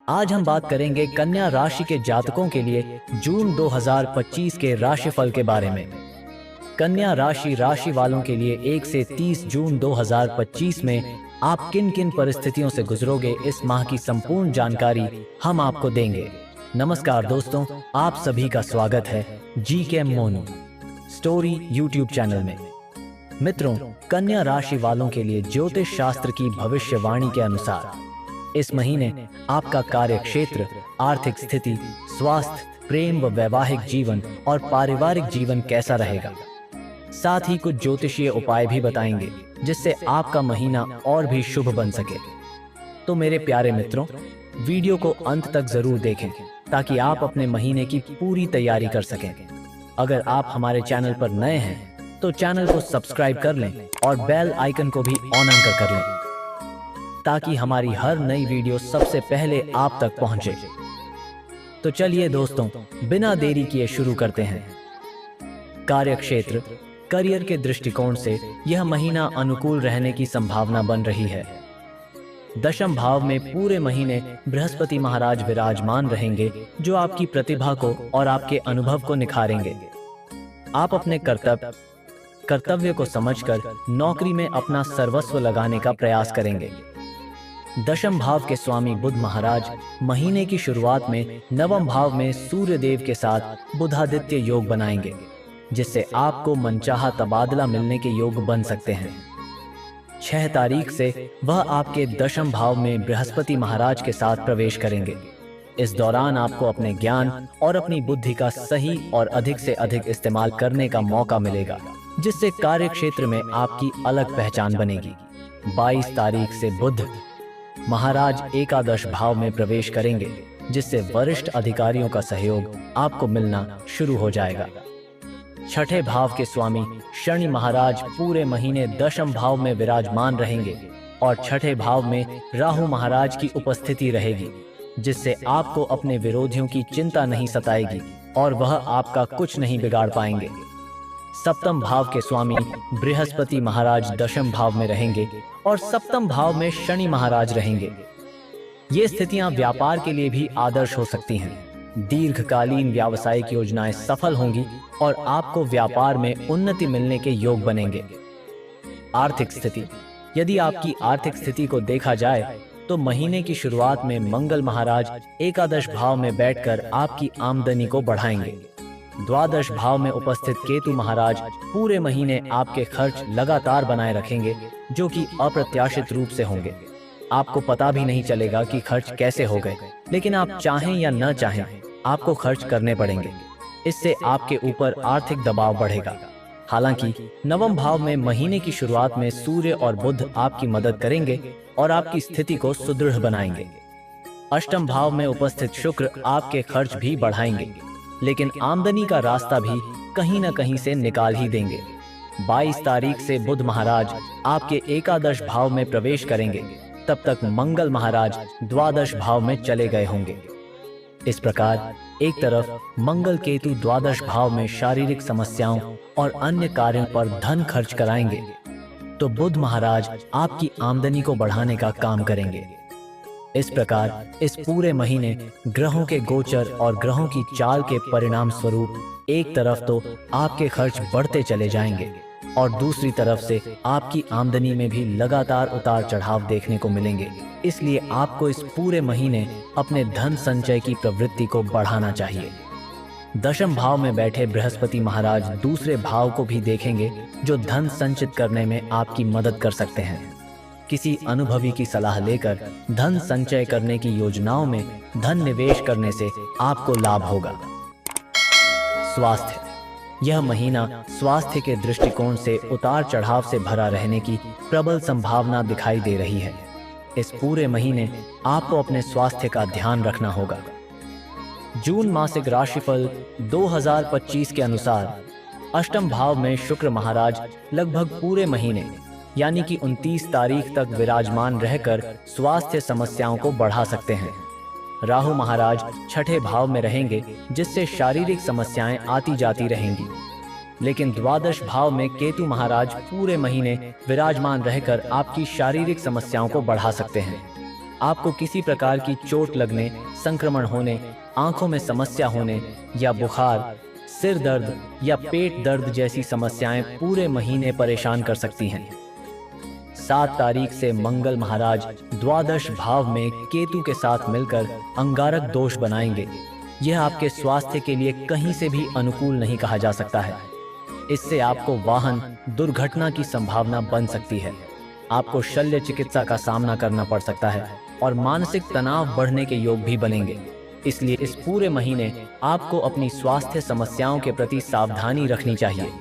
आज हम बात करेंगे कन्या राशि के जातकों के लिए जून 2025 के राशिफल के बारे में। कन्या राशि वालों के लिए 1 से 30 जून 2025 में आप किन किन परिस्थितियों से गुजरोगे, इस माह की संपूर्ण जानकारी हम आपको देंगे। नमस्कार दोस्तों, आप सभी का स्वागत है GK. Monu story YouTube channel में। मित्रों, कन्या राशि वालों के लिए ज्योतिष शास्त्र की भविष्यवाणी के अनुसार इस महीने आपका कार्य क्षेत्र, आर्थिक स्थिति, स्वास्थ्य, प्रेम व वैवाहिक जीवन और पारिवारिक जीवन कैसा रहेगा। साथ ही कुछ ज्योतिषीय उपाय भी बताएंगे जिससे आपका महीना और भी शुभ बन सके। तो मेरे प्यारे मित्रों, वीडियो को अंत तक जरूर देखें ताकि आप अपने महीने की पूरी तैयारी कर सकें। अगर आप हमारे चैनल पर नए हैं तो चैनल को सब्सक्राइब कर लें और बेल आइकन को भी ऑन कर लें ताकि हमारी हर नई वीडियो सबसे पहले आप तक पहुंचे। तो चलिए दोस्तों, बिना देरी किए शुरू करते हैं। कार्यक्षेत्र, करियर के दृष्टिकोण से यह महीना अनुकूल रहने की संभावना बन रही है। दशम भाव में पूरे महीने बृहस्पति महाराज विराजमान रहेंगे जो आपकी प्रतिभा को और आपके अनुभव को निखारेंगे। आप अपने कर्तव्य को समझकर नौकरी में अपना सर्वस्व लगाने का प्रयास करेंगे। दशम भाव के स्वामी बुध महाराज महीने की शुरुआत में नवम भाव में सूर्य देव के साथ बुधादित्य योग बनाएंगे जिससे आपको मनचाहा तबादला मिलने के योग बन सकते हैं। 6 तारीख से वह आपके दशम भाव में बृहस्पति महाराज के साथ प्रवेश करेंगे। इस दौरान आपको अपने ज्ञान और अपनी बुद्धि का सही और अधिक से अधिक इस्तेमाल करने का मौका मिलेगा जिससे कार्य क्षेत्र में आपकी अलग पहचान बनेगी। 22 तारीख से बुध महाराज एकादश भाव में प्रवेश करेंगे जिससे वरिष्ठ अधिकारियों का सहयोग आपको मिलना शुरू हो जाएगा। 6ठे भाव के स्वामी शनि महाराज पूरे महीने दशम भाव में विराजमान रहेंगे और 6ठे भाव में राहु महाराज की उपस्थिति रहेगी जिससे आपको अपने विरोधियों की चिंता नहीं सताएगी और वह आपका कुछ नहीं बिगाड़ पाएंगे। सप्तम भाव के स्वामी बृहस्पति महाराज दशम भाव में रहेंगे और सप्तम भाव में शनि महाराज रहेंगे। ये स्थितियां व्यापार के लिए भी आदर्श हो सकती हैं। दीर्घकालीन व्यावसायिक योजनाएं सफल होंगी और आपको व्यापार में उन्नति मिलने के योग बनेंगे। आर्थिक स्थिति, यदि आपकी आर्थिक स्थिति को देखा जाए तो महीने की शुरुआत में मंगल महाराज एकादश भाव में बैठकर आपकी आमदनी को बढ़ाएंगे। द्वादश भाव में उपस्थित केतु महाराज पूरे महीने आपके खर्च लगातार बनाए रखेंगे जो कि अप्रत्याशित रूप से होंगे। आपको पता भी नहीं चलेगा कि खर्च कैसे हो गए, लेकिन आप चाहें या न चाहें आपको खर्च करने पड़ेंगे। इससे आपके ऊपर आर्थिक दबाव बढ़ेगा। हालांकि नवम भाव में महीने की शुरुआत में सूर्य और बुध आपकी मदद करेंगे और आपकी स्थिति को सुदृढ़ बनाएंगे। अष्टम भाव में उपस्थित शुक्र आपके खर्च भी बढ़ाएंगे, लेकिन आमदनी का रास्ता भी कहीं न कहीं से निकाल ही देंगे। 22 तारीख से बुध महाराज आपके एकादश भाव में प्रवेश करेंगे, तब तक मंगल महाराज द्वादश भाव में चले गए होंगे। इस प्रकार एक तरफ मंगल केतु द्वादश भाव में शारीरिक समस्याओं और अन्य कार्यों पर धन खर्च कराएंगे, तो बुध महाराज आपकी आमदनी को बढ़ाने का काम करेंगे। इस प्रकार इस पूरे महीने ग्रहों के गोचर और ग्रहों की चाल के परिणाम स्वरूप एक तरफ तो आपके खर्च बढ़ते चले जाएंगे और दूसरी तरफ से आपकी आमदनी में भी लगातार उतार चढ़ाव देखने को मिलेंगे। इसलिए आपको इस पूरे महीने अपने धन संचय की प्रवृत्ति को बढ़ाना चाहिए। दशम भाव में बैठे बृहस्पति महाराज दूसरे भाव को भी देखेंगे जो धन संचित करने में आपकी मदद कर सकते हैं। किसी अनुभवी की सलाह लेकर धन संचय करने की योजनाओं में धन निवेश करने से आपको लाभ होगा। स्वास्थ्य, यह महीना स्वास्थ्य के दृष्टिकोण से उतार चढ़ाव से भरा रहने की प्रबल संभावना दिखाई दे रही है। इस पूरे महीने आपको अपने स्वास्थ्य का ध्यान रखना होगा। जून मासिक राशिफल 2025 के अनुसार अष्टम भाव में शुक्र महाराज लगभग पूरे महीने यानी कि 29 तारीख तक विराजमान रहकर स्वास्थ्य समस्याओं को बढ़ा सकते हैं। राहु महाराज 6ठे भाव में रहेंगे जिससे शारीरिक समस्याएं आती जाती रहेंगी, लेकिन द्वादश भाव में केतु महाराज पूरे महीने विराजमान रहकर आपकी शारीरिक समस्याओं को बढ़ा सकते हैं। आपको किसी प्रकार की चोट लगने, संक्रमण होने, आंखों में समस्या होने या बुखार, सिर दर्द या पेट दर्द जैसी समस्याएं पूरे महीने परेशान कर सकती हैं। 7 तारीख से मंगल महाराज द्वादश भाव में केतु के साथ मिलकर अंगारक दोष बनाएंगे। यह आपके स्वास्थ्य के लिए कहीं से भी अनुकूल नहीं कहा जा सकता है। इससे आपको वाहन दुर्घटना की संभावना बन सकती है। आपको शल्य चिकित्सा का सामना करना पड़ सकता है और मानसिक तनाव बढ़ने के योग भी बनेंगे। इसलिए इस पूरे महीने आपको अपनी स्वास्थ्य समस्याओं के प्रति सावधानी रखनी चाहिए।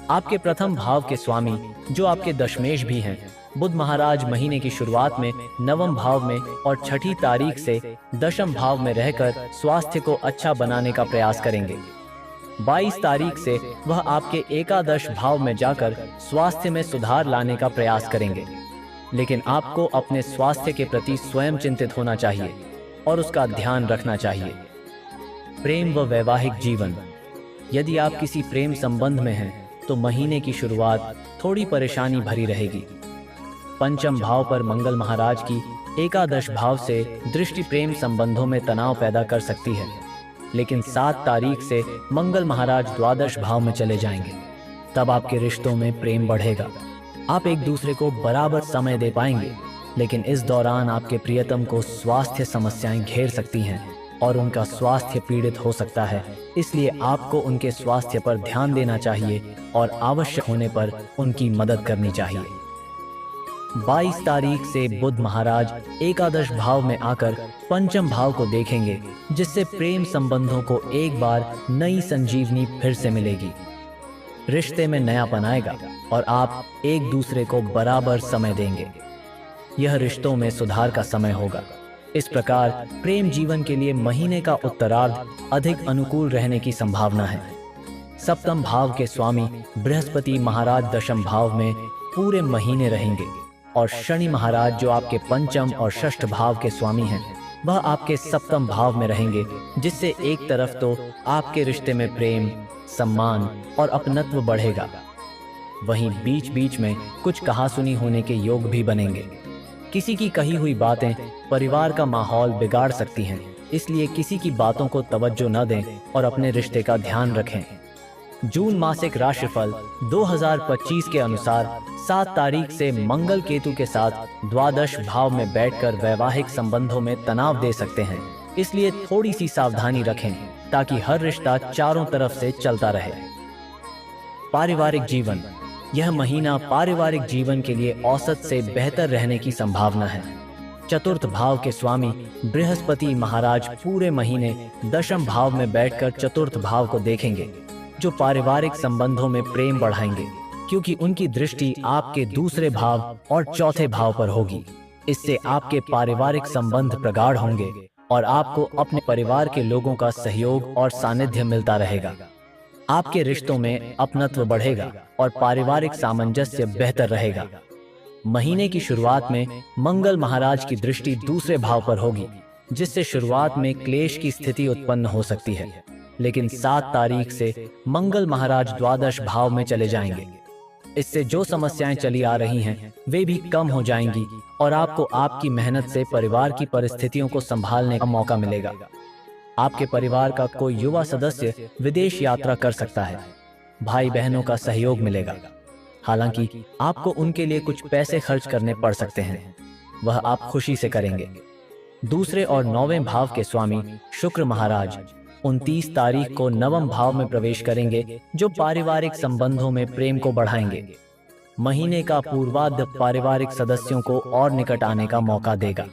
आपके प्रथम भाव के स्वामी, जो आपके दशमेश भी हैं, बुध महाराज महीने की शुरुआत में नवम भाव में और 6 तारीख से दशम भाव में रहकर स्वास्थ्य को अच्छा बनाने का प्रयास करेंगे। 22 तारीख से वह आपके एकादश भाव में जाकर स्वास्थ्य में सुधार लाने का प्रयास करेंगे। लेकिन आपको अपने स्वास्थ्य के प्रति स्वयं चिंतित होना चाहिए और उसका ध्यान रखना चाहिए। प्रेम व वैवाहिक जीवन। यदि आप किसी प्रेम संबंध में हैं तो महीने की शुरुआत थोड़ी परेशानी भरी रहेगी। पंचम भाव पर मंगल महाराज की एकादश भाव से दृष्टि प्रेम संबंधों में तनाव पैदा कर सकती है। लेकिन 7 तारीख से मंगल महाराज द्वादश भाव में चले जाएंगे। तब आपके रिश्तों में प्रेम बढ़ेगा। आप एक दूसरे को बराबर समय दे पाएंगे। लेकिन इस दौरान आपके प्रियतम को स्वास्थ्य समस्याएं घेर सकती हैं और उनका स्वास्थ्य पीड़ित हो सकता है। इसलिए आपको उनके स्वास्थ्य पर ध्यान देना चाहिए और आवश्यक होने पर उनकी मदद करनी चाहिए। 22 तारीख से बुध महाराज एकादश भाव में आकर पंचम भाव को देखेंगे, जिससे प्रेम संबंधों को एक बार नई संजीवनी फिर से मिलेगी। रिश्ते में नयापन आएगा और आप एक दूसरे को बराबर समय देंगे। यह रिश्तों में सुधार का समय होगा। इस प्रकार प्रेम जीवन के लिए महीने का उत्तरार्ध अधिक अनुकूल रहने की संभावना है। सप्तम भाव के स्वामी बृहस्पति महाराज दशम भाव में पूरे महीने रहेंगे और शनि महाराज, जो आपके पंचम और षष्ठ भाव के स्वामी हैं, वह आपके सप्तम भाव में रहेंगे, जिससे एक तरफ तो आपके रिश्ते में प्रेम, सम्मान और अपनत्व बढ़ेगा, वहीं बीच बीच में कुछ कहासुनी होने के योग भी बनेंगे। किसी की कही हुई बातें परिवार का माहौल बिगाड़ सकती हैं। इसलिए किसी की बातों को तवज्जो न दें और अपने रिश्ते का ध्यान रखें। जून मासिक राशिफल 2025 के अनुसार 7 तारीख से मंगल केतु के साथ द्वादश भाव में बैठकर वैवाहिक संबंधों में तनाव दे सकते हैं। इसलिए थोड़ी सी सावधानी रखें ताकि हर रिश्ता चारों तरफ से चलता रहे। पारिवारिक जीवन। यह महीना पारिवारिक जीवन के लिए औसत से बेहतर रहने की संभावना है। चतुर्थ भाव के स्वामी बृहस्पति महाराज पूरे महीने दशम भाव में बैठकर चतुर्थ भाव को देखेंगे, जो पारिवारिक संबंधों में प्रेम बढ़ाएंगे, क्योंकि उनकी दृष्टि आपके दूसरे भाव और चौथे भाव पर होगी। इससे आपके पारिवारिक संबंध प्रगाढ़ होंगे और आपको अपने परिवार के लोगों का सहयोग और सानिध्य मिलता रहेगा। आपके रिश्तों में अपनत्व बढ़ेगा और पारिवारिक सामंजस्य बेहतर रहेगा। महीने की शुरुआत में मंगल महाराज की दृष्टि दूसरे भाव पर होगी, जिससे शुरुआत में क्लेश की स्थिति उत्पन्न हो सकती है। लेकिन 7 तारीख से मंगल महाराज द्वादश भाव में चले जाएंगे। इससे जो समस्याएं चली आ रही हैं, वे भी कम हो जाएंगी और आपको आपकी मेहनत से परिवार की परिस्थितियों को संभालने का मौका मिलेगा। आपके परिवार का कोई युवा सदस्य विदेश यात्रा कर सकता है। भाई बहनों का सहयोग मिलेगा। हालांकि आपको उनके लिए कुछ पैसे खर्च करने पड़ सकते हैं, वह आप खुशी से करेंगे। दूसरे और 9वें भाव के स्वामी शुक्र महाराज 29 तारीख को नवम भाव में प्रवेश करेंगे, जो पारिवारिक संबंधों में प्रेम को बढ़ाएंगे। महीने का पूर्वार्ध पारिवारिक सदस्यों को और निकट आने का मौका देगा।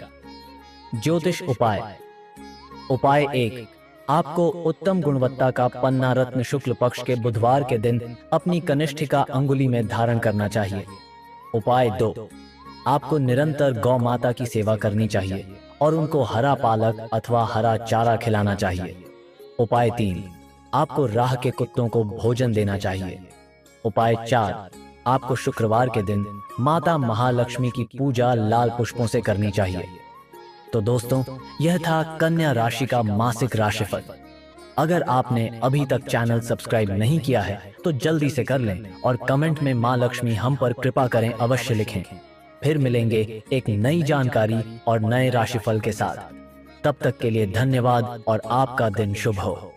ज्योतिष उपाय। उपाय 1, आपको उत्तम गुणवत्ता का पन्ना रत्न शुक्ल पक्ष के बुधवार के दिन अपनी कनिष्ठिका अंगुली में धारण करना चाहिए। उपाय 2, आपको निरंतर गौ माता की सेवा करनी चाहिए और उनको हरा पालक अथवा हरा चारा खिलाना चाहिए। उपाय 3, आपको राह के कुत्तों को भोजन देना चाहिए। उपाय 4, आपको शुक्रवार के दिन माता महालक्ष्मी की पूजा लाल पुष्पों से करनी चाहिए। तो दोस्तों, यह था कन्या राशि का मासिक राशिफल। अगर आपने अभी तक चैनल सब्सक्राइब नहीं किया है तो जल्दी से कर लें और कमेंट में मां लक्ष्मी हम पर कृपा करें अवश्य लिखें। फिर मिलेंगे एक नई जानकारी और नए राशिफल के साथ। तब तक के लिए धन्यवाद और आपका दिन शुभ हो।